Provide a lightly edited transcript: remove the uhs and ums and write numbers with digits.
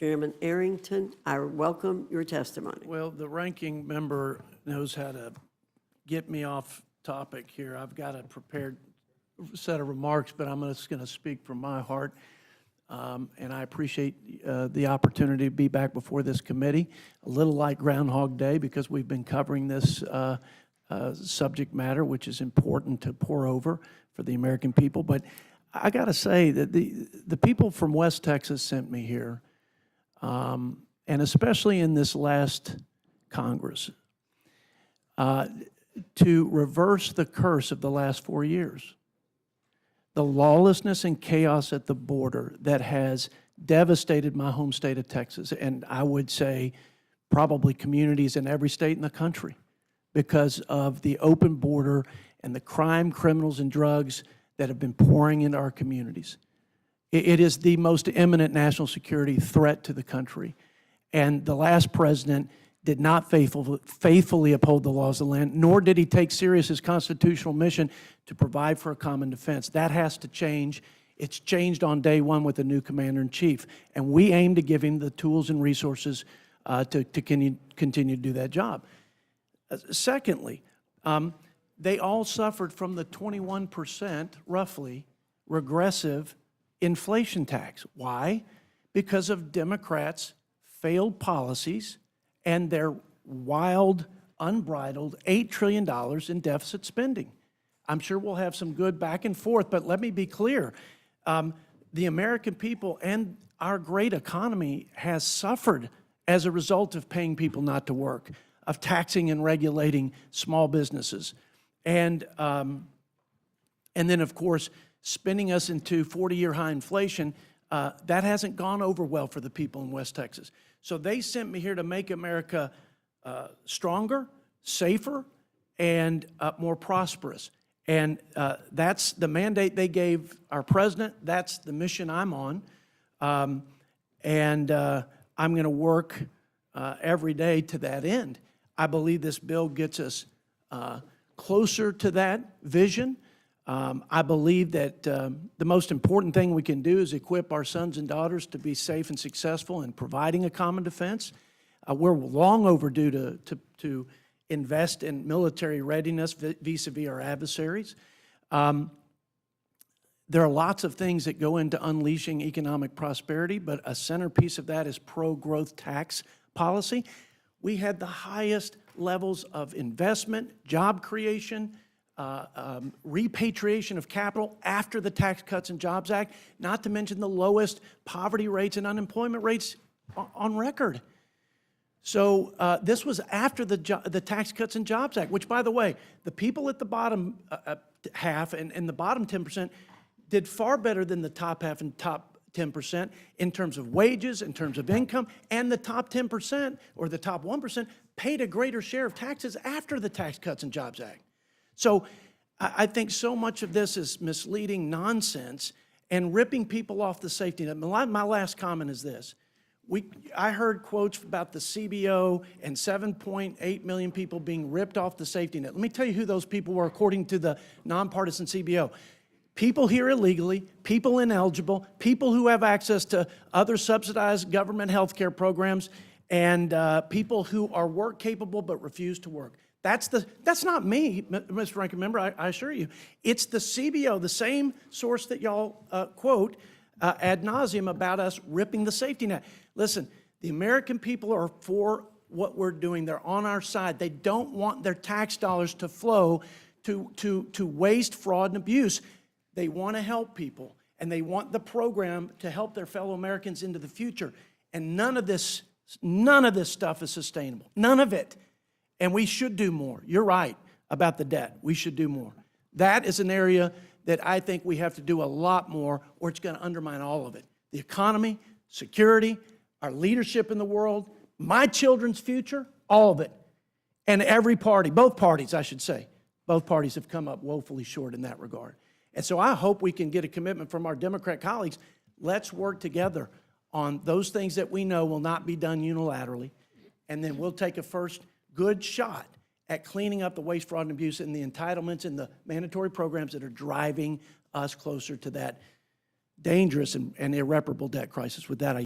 Chairman Arrington, I welcome your testimony. Well, the ranking member knows how to get me off topic here. I've got a prepared set of remarks, but I'm just going to speak from my heart. And I appreciate the opportunity to be back before this committee, a little like Groundhog Day, because we've been covering this subject matter, which is important to pour over for the American people. But I got to say that the people from West Texas sent me here, and especially in this last Congress, to reverse the curse of the last 4 years. The lawlessness and chaos at the border that has devastated my home state of Texas, and I would say probably communities in every state in the country, because of the open border and the crime, criminals, and drugs that have been pouring into our communities. It is the most imminent national security threat to the country. And the last president did not faithfully uphold the laws of the land, nor did he take serious his constitutional mission to provide for a common defense. That has to change. It's changed on day one with the new commander-in-chief. And we aim to give him the tools and resources to continue to do that job. Secondly, they all suffered from the 21%, roughly, regressive inflation tax. Why? Because of Democrats' failed policies and their wild, unbridled $8 trillion in deficit spending. I'm sure we'll have some good back and forth, but let me be clear. The American people and our great economy has suffered as a result of paying people not to work, of taxing and regulating small businesses, and then, of course, spinning us into 40-year high inflation. That hasn't gone over well for the people in West Texas. So they sent me here to make America stronger, safer, and more prosperous. And that's the mandate they gave our president. That's the mission I'm on. And I'm going to work every day to that end. I believe this bill gets us closer to that vision. I believe that the most important thing we can do is equip our sons and daughters to be safe and successful in providing a common defense. We're long overdue to invest in military readiness vis-a-vis our adversaries. There are lots of things that go into unleashing economic prosperity, but a centerpiece of that is pro-growth tax policy. We had the highest levels of investment, job creation, repatriation of capital after the Tax Cuts and Jobs Act, not to mention the lowest poverty rates and unemployment rates on record. So this was after the Tax Cuts and Jobs Act, which, by the way, the people at the bottom half and the bottom 10% did far better than the top half and top 10% in terms of wages, in terms of income, and the top 10% or the top 1% paid a greater share of taxes after the Tax Cuts and Jobs Act. So I think so much of this is misleading nonsense and ripping people off the safety net. My last comment is this. I heard quotes about the CBO and 7.8 million people being ripped off the safety net. Let me tell you who those people were according to the nonpartisan CBO. People here illegally, people ineligible, people who have access to other subsidized government health care programs, and people who are work capable but refuse to work. That's not me, Mr. Ranking Member, I assure you. It's the CBO, the same source that y'all quote ad nauseum about us ripping the safety net. Listen, the American people are for what we're doing. They're on our side. They don't want their tax dollars to flow to waste, fraud, and abuse. They want to help people, and they want the program to help their fellow Americans into the future. And none of this stuff is sustainable. None of it. And we should do more. You're right about the debt. We should do more. That is an area that I think we have to do a lot more, or it's going to undermine all of it. The economy, security, our leadership in the world, my children's future, all of it. And every party, both parties, I should say, both parties have come up woefully short in that regard. And so I hope we can get a commitment from our Democrat colleagues. Let's work together on those things that we know will not be done unilaterally, and then we'll take a first good shot at cleaning up the waste, fraud, and abuse and the entitlements and the mandatory programs that are driving us closer to that dangerous and irreparable debt crisis. With that,